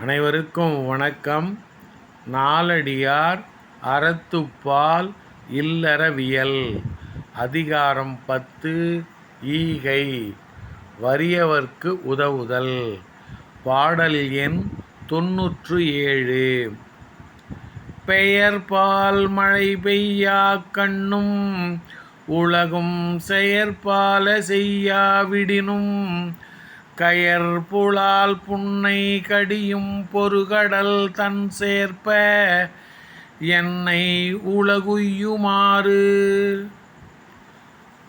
அனைவருக்கும் வணக்கம். நாலடியார் அறத்துப்பால் இல்லறவியல் அதிகாரம் 10 ஈகை வறியவர்க்கு உதவுதல். பாடல் எண் 97. பெயர்பால் மழை பெய்யாக் கண்ணும் உலகும் செயற்பால செய்யாவிடினும் கயற்புலால் புன்னை கடியும் பொருகடல் தன் சேர்ப்ப என்னை உலகுய்யுமாறு.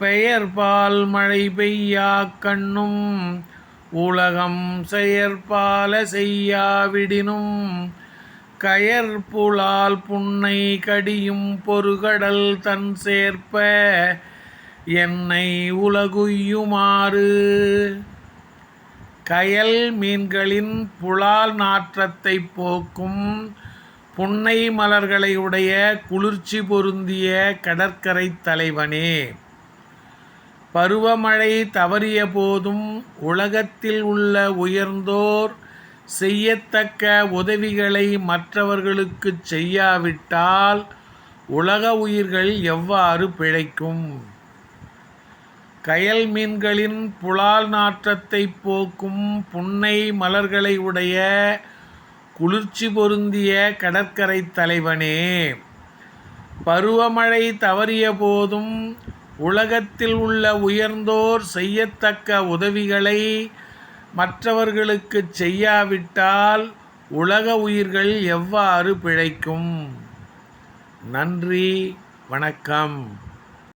பெயர்பால் மழை பெய்யாக் கண்ணும் உலகம் செயற்பால செய்யாவிடினும் கயற்புலால் புன்னை கடியும் பொருகடல் தன் சேர்ப்ப என்னை உலகுய்யுமாறு. கயல் மீன்களின் புலால் நாற்றத்தை போக்கும் புன்னை மலர்களை உடைய குளிர்ச்சி பொருந்திய கடற்கரை தலைவனே, பருவமழை தவறிய போதும் உலகத்தில் உள்ள உயர்ந்தோர் செய்யத்தக்க உதவிகளை மற்றவர்களுக்கு செய்யாவிட்டால் உலக உயிர்கள் எவ்வாறு பிழைக்கும்? கயல் மீன்களின் புலால் நாற்றத்தை போக்கும் புன்னை மலர்களை உடைய குளிர்ச்சி பொருந்திய கடற்கரை தலைவனே, பருவமழை தவறிய போதும் உலகத்தில் உள்ள உயர்ந்தோர் செய்யத்தக்க உதவிகளை மற்றவர்களுக்கு செய்யாவிட்டால் உலக உயிர்கள் எவ்வாறு பிழைக்கும்? நன்றி, வணக்கம்.